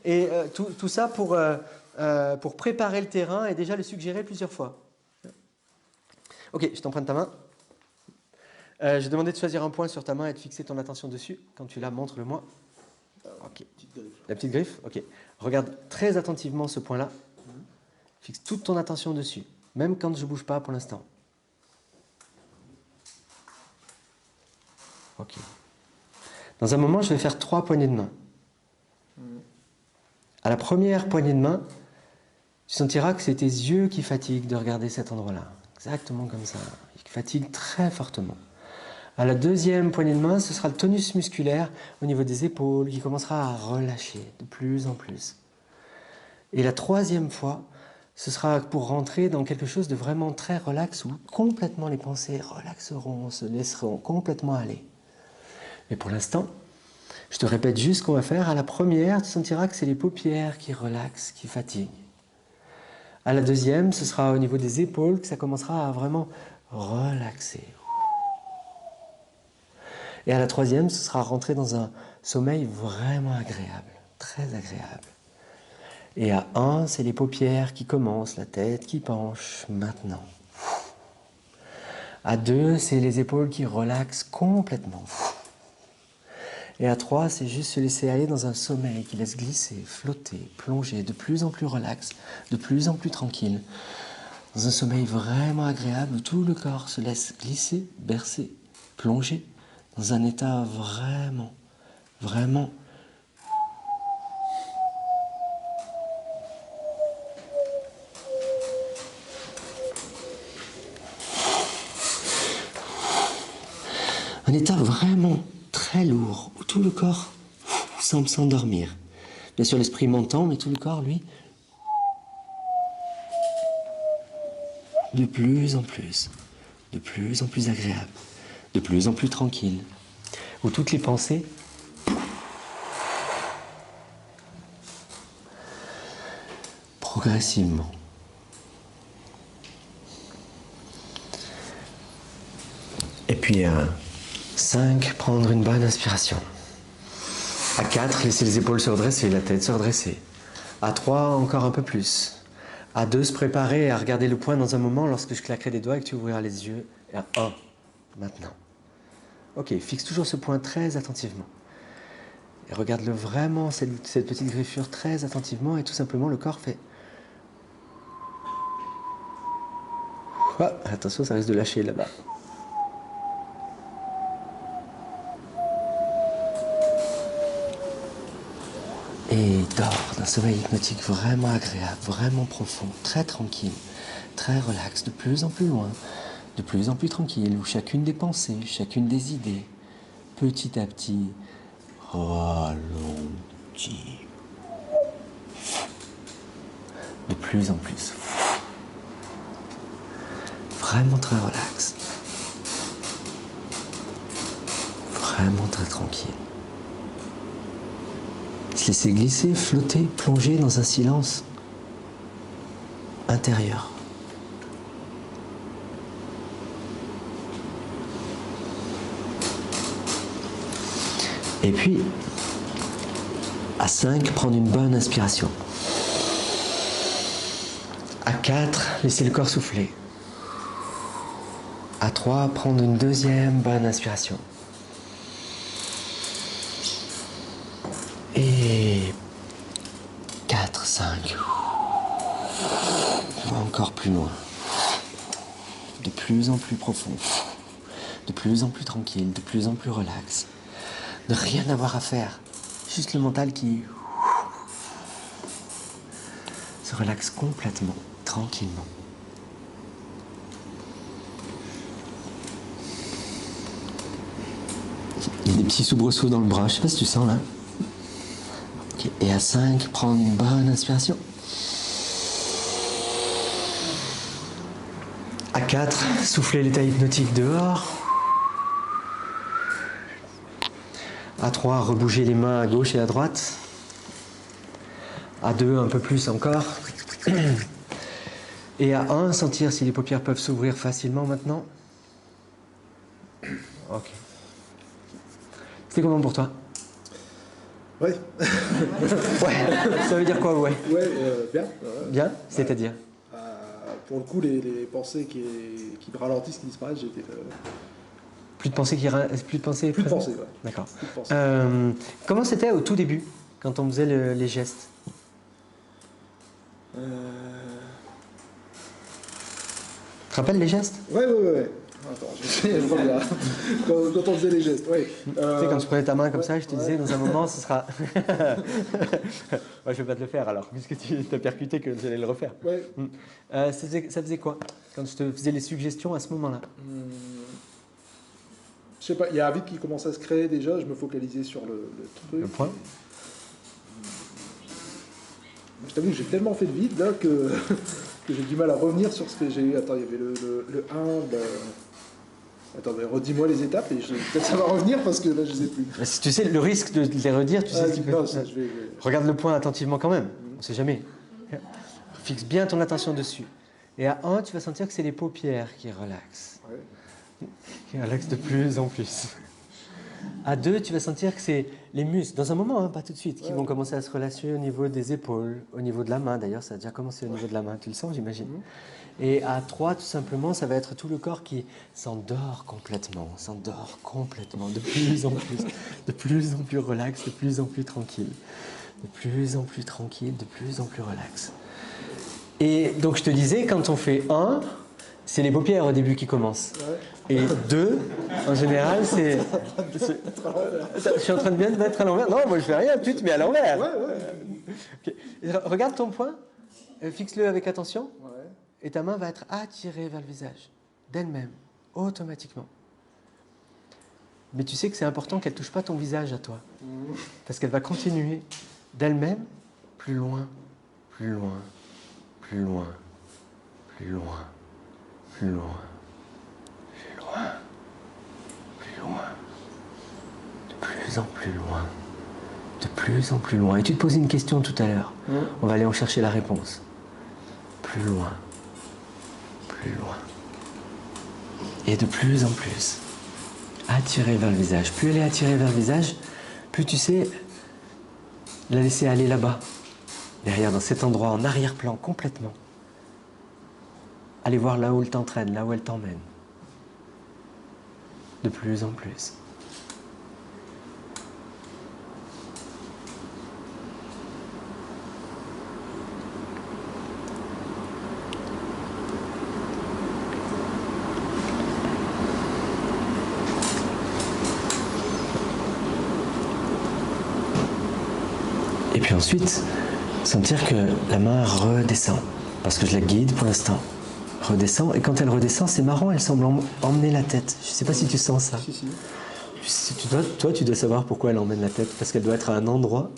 Et tout ça pour préparer le terrain et déjà le suggérer plusieurs fois. Ok, je t'emprunte ta main. Je vais demander de choisir un point sur ta main et de fixer ton attention dessus. Quand tu l'as, montre-le-moi. Ok. La petite griffe. Ok. Regarde très attentivement ce point-là. Fixe toute ton attention dessus, même quand je ne bouge pas pour l'instant. Ok. Dans un moment, je vais faire 3 poignées de main. À la première poignée de main, tu sentiras que c'est tes yeux qui fatiguent de regarder cet endroit-là. Exactement comme ça. Ils fatiguent très fortement. À la deuxième poignée de main, ce sera le tonus musculaire au niveau des épaules qui commencera à relâcher de plus en plus. Et la troisième fois, ce sera pour rentrer dans quelque chose de vraiment très relax où complètement les pensées relaxeront, se laisseront complètement aller. Mais pour l'instant, je te répète juste ce qu'on va faire. À la première, tu sentiras que c'est les paupières qui relaxent, qui fatiguent. À la deuxième, ce sera au niveau des épaules que ça commencera à vraiment relaxer. Et à la troisième, ce sera rentrer dans un sommeil vraiment agréable, très agréable. Et à 1, c'est les paupières qui commencent, la tête qui penche maintenant. À 2, c'est les épaules qui relaxent complètement. Et à 3, c'est juste se laisser aller dans un sommeil qui laisse glisser, flotter, plonger, de plus en plus relax, de plus en plus tranquille. Dans un sommeil vraiment agréable où tout le corps se laisse glisser, bercer, plonger dans un état vraiment, vraiment un état vraiment très lourd, où tout le corps semble s'endormir. Bien sûr, l'esprit m'entend, mais tout le corps, lui, de plus en plus agréable, de plus en plus tranquille, où toutes les pensées progressivement. Et puis à 5, prendre une bonne inspiration. À 4, laisser les épaules se redresser, la tête se redresser. À 3, encore un peu plus. À 2, se préparer à regarder le point dans un moment lorsque je claquerai des doigts et que tu ouvriras les yeux. Et à 1, maintenant. Ok, fixe toujours ce point très attentivement. Et regarde-le vraiment, cette petite griffure, très attentivement, et tout simplement le corps fait... Ah, attention, ça risque de lâcher là-bas. Et dors d'un sommeil hypnotique vraiment agréable, vraiment profond, très tranquille, très relax, de plus en plus loin, de plus en plus tranquille, où chacune des pensées, chacune des idées, petit à petit, ralentit. De plus en plus. Vraiment très relax. Vraiment très tranquille. Se laisser glisser, flotter, plonger dans un silence intérieur. Et puis, à 5, prendre une bonne inspiration. À 4, laisser le corps souffler. À 3, prendre une deuxième bonne inspiration. Et 4, 5. Encore plus loin. De plus en plus profond. De plus en plus tranquille, de plus en plus relax. Ne rien avoir à faire. Juste le mental qui se relaxe complètement, tranquillement. Il y a des petits soubresauts dans le bras, je sais pas si tu sens là. Okay. Et à 5, prendre une bonne inspiration. À 4, souffler l'état hypnotique dehors. À 3, rebouger les mains à gauche et à droite. À 2, un peu plus encore. Et à 1, sentir si les paupières peuvent s'ouvrir facilement maintenant. Ok. C'était comment pour toi? Ouais. Ouais, ça veut dire quoi, ouais? Ouais, bien. Bien, c'est-à-dire? Pour le coup, les pensées qui me ralentissent, qui disparaissent, j'étais... Plus de pensée plus de pensée Plus de présente? pensée, ouais. D'accord. Plus de pensée. Comment c'était au tout début, quand on faisait les gestes? Euh... Tu te rappelles les gestes? Ouais. Attends, je reviens. Quand on faisait les gestes, ouais. Tu sais, quand tu prenais ta main comme ça, je te ouais. disais, dans un moment, ce sera... Ouais, je vais pas te le faire alors, puisque tu t'as percuté que j'allais le refaire. Ouais. Ça faisait quoi, quand je te faisais les suggestions à ce moment-là? Je sais pas, il y a un vide qui commence à se créer déjà, je me focalisais sur le truc. Le point? Je t'avoue que j'ai tellement fait de vide là que j'ai du mal à revenir sur ce que j'ai eu. Attends, il y avait le 1. Attends, redis-moi les étapes et peut-être ça va revenir parce que là je ne sais plus. Si tu sais, le risque de les redire, tu sais ce qu'il peut... Non, je vais... Regarde le point attentivement quand même, on ne sait jamais. Fixe bien ton attention dessus. Et à 1, tu vas sentir que c'est les paupières qui relaxent. Ouais. Qui relaxent de plus en plus. À 2, tu vas sentir que c'est les muscles, dans un moment, hein, pas tout de suite, qui vont commencer à se relâcher au niveau des épaules, au niveau de la main. D'ailleurs, ça a déjà commencé au niveau de la main, tu le sens, j'imagine. Et à 3, tout simplement, ça va être tout le corps qui s'endort complètement, de plus en plus relax, de plus en plus tranquille, de plus en plus tranquille, de plus en plus relax. Et donc, je te disais, quand on fait 1, c'est les paupières au début qui commencent. Ouais. Et 2, en général, c'est... Je suis en train de bien te mettre à l'envers. Non, moi je fais rien, tu te mets à l'envers. Ouais. Okay. Regarde ton poing, fixe-le avec attention, Ouais. et ta main va être attirée vers le visage, d'elle-même, automatiquement. Mais tu sais que c'est important qu'elle ne touche pas ton visage à toi, parce qu'elle va continuer d'elle-même plus loin, plus loin, plus loin, plus loin, plus loin. Plus loin, de plus en plus loin, de plus en plus loin. Et tu te posais une question tout à l'heure. On va aller en chercher la réponse. Plus loin, plus loin. Et de plus en plus, attirée vers le visage. Plus elle est attirée vers le visage, plus tu sais la laisser aller là-bas, derrière, dans cet endroit, en arrière-plan, complètement. Aller voir là où elle t'entraîne, là où elle t'emmène. De plus en plus. Et puis ensuite, sentir que la main redescend, parce que je la guide pour l'instant. Redescend, et quand elle redescend, c'est marrant, elle semble emmener la tête. Je ne sais pas si tu sens ça. Si. Toi, tu dois savoir pourquoi elle emmène la tête, parce qu'elle doit être à un endroit.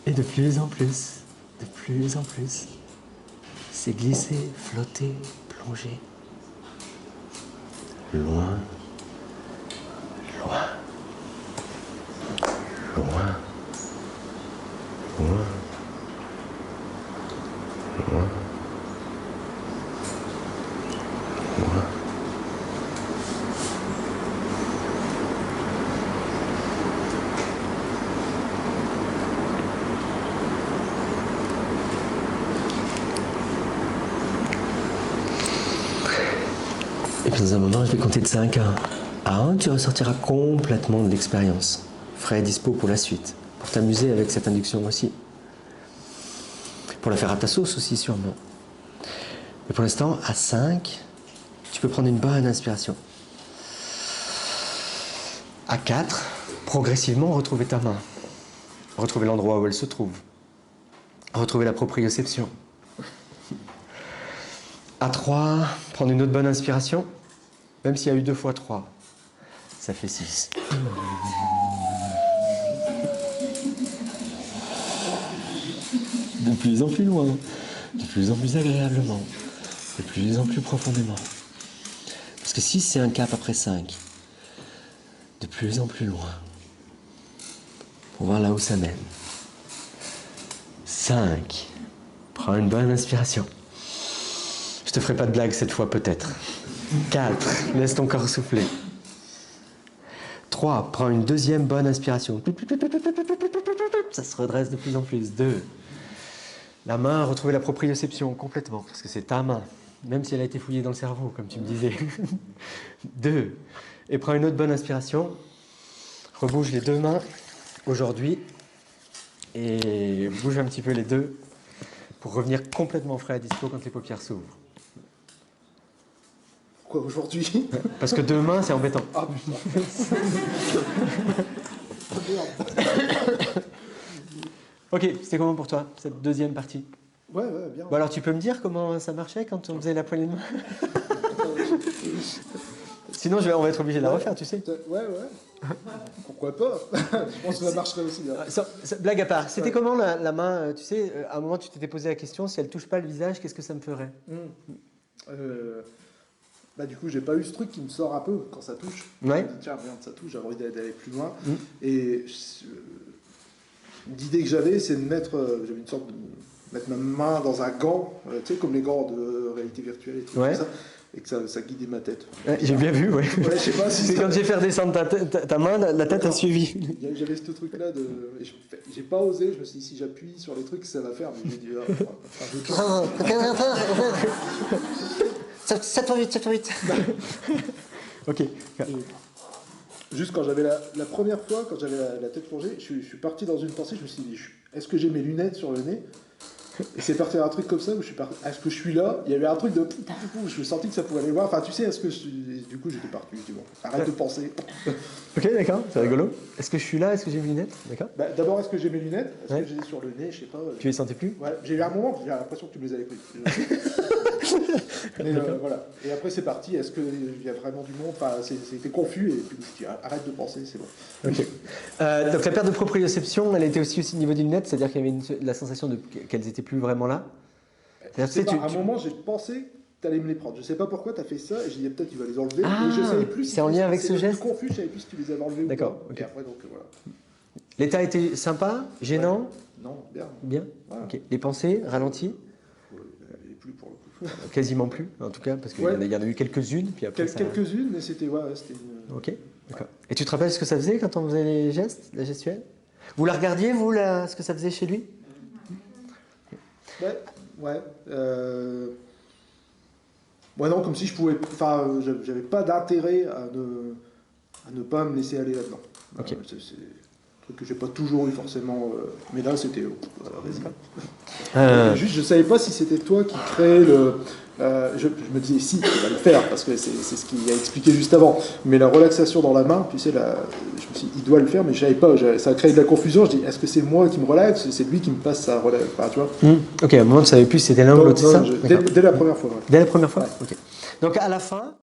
Et de plus en plus, c'est glisser, flotter, plonger. Loin, loin, loin, loin. Et puis dans un moment, je vais compter de 5 à 1. À 1, tu ressortiras complètement de l'expérience. Frais et dispo pour la suite. Pour t'amuser avec cette induction aussi. Pour la faire à ta sauce aussi, sûrement. Mais pour l'instant, à 5, tu peux prendre une bonne inspiration. À 4, progressivement retrouver ta main. Retrouver l'endroit où elle se trouve. Retrouver la proprioception. À 3, prendre une autre bonne inspiration. Même s'il y a eu 2 fois 3, ça fait 6. De plus en plus loin, de plus en plus agréablement, de plus en plus profondément. Parce que 6, c'est un cap après 5. De plus en plus loin. Pour voir là où ça mène. 5. Prends une bonne inspiration. Je te ferai pas de blague cette fois peut-être. 4. Laisse ton corps souffler. 3. Prends une deuxième bonne inspiration. Ça se redresse de plus en plus. 2. La main a retrouvé la proprioception complètement, parce que c'est ta main, même si elle a été fouillée dans le cerveau, comme tu me disais. 2. Et prends une autre bonne inspiration. Rebouge les deux mains aujourd'hui et bouge un petit peu les deux pour revenir complètement frais à dispo quand les paupières s'ouvrent. Quoi, aujourd'hui? Parce que demain, c'est embêtant. Ah putain. Oh, merde. Ok, c'était comment pour toi, cette deuxième partie? Ouais, bien. Bon, alors tu peux me dire comment ça marchait quand on faisait la poignée de main? Sinon, on va être obligé de la refaire, tu sais. Ouais. Pourquoi pas? Je pense que ça marcherait aussi. Hein. Blague à part, c'était comment la main, tu sais, à un moment tu t'étais posé la question, si elle touche pas le visage, qu'est-ce que ça me ferait? Bah du coup, j'ai pas eu ce truc qui me sort un peu quand ça touche. Ouais. Tiens, regarde, ça touche, j'ai envie d'aller plus loin. Et l'idée que j'avais, c'est de j'avais une sorte de mettre ma main dans un gant, tu sais, comme les gants de réalité virtuelle et tout Ouais. ça, et que ça guidait ma tête. Ouais, j'ai bien vu, ouais. Ouais, je sais pas si C'est ça- quand j'ai fait descendre ta main, la tête a suivi. J'avais ce truc-là et j'ai pas osé, je me suis dit si j'appuie sur les trucs, ça va faire, mais j'ai dit Ça tourne vite. Ok. Juste quand j'avais la première fois, quand j'avais la tête plongée, je suis parti dans une pensée, je me suis dit, est-ce que j'ai mes lunettes sur le nez? Et c'est parti un truc comme ça où je suis parti, est-ce que je suis là? Il y avait un truc de je me sentis que ça pouvait aller voir, enfin tu sais, du coup j'étais parti, je dis bon, arrête de penser. Ok, d'accord, c'est rigolo. Est-ce que je suis là? Est-ce que j'ai mes lunettes? D'accord. Bah, d'abord, est-ce que j'ai mes lunettes? Est-ce Ouais. que j'ai sur le nez? Je sais pas. Tu les sentais plus? Ouais, j'ai eu un moment, j'ai l'impression que tu me les avais pris. Mais voilà. Et après, c'est parti. Est-ce qu'il y a vraiment du monde? Enfin, c'était confus. Et puis, je me suis dit, arrête de penser, c'est bon. Ok. Donc la perte de proprioception, elle était aussi au niveau des lunettes, c'est-à-dire qu'il y avait la sensation qu'elles n'étaient plus vraiment là. Je sais pas, à un moment, j'ai pensé que tu allais me les prendre. Je sais pas pourquoi tu as fait ça. Et j'ai dit, peut-être tu vas les enlever. Ah, mais je savais plus. c'est en lien avec ce geste. J'étais confus. Je savais plus si tu les avais enlevés ou D'accord, pas. ok. Et après, donc voilà. L'état était sympa, gênant, Non, bien. bien. Voilà. Ok. Les pensées ralenties, Et plus pour le coup. quasiment plus, en tout cas, parce qu'il Ouais. y en a eu quelques-unes, puis après ça... Quelques-unes, mais c'était une... Ok, d'accord. Et tu te rappelles ce que ça faisait quand on faisait les gestes, la gestuelle? Vous la regardiez, vous, ce que ça faisait chez lui? Ouais. Ouais, non, comme si je pouvais. Enfin, j'avais pas d'intérêt à ne pas me laisser aller là-dedans. Ok. C'est un truc que j'ai pas toujours eu forcément. Mais là, c'était. Juste, je savais pas si c'était toi qui créais le. Je me disais, si, tu vas le faire, parce que c'est ce qu'il a expliqué juste avant. Mais la relaxation dans la main, tu sais, je me suis dit, il doit le faire, mais je savais pas. Ça a créé de la confusion. Je dis, est-ce que c'est moi qui me relaxe? C'est lui qui me passe sa relaxe. Enfin, tu vois. Ok, à un moment, tu ne savais plus si c'était l'un ou l'autre, c'est ça? Dès la première fois. Ouais. Dès la première fois? Ok. Donc à la fin...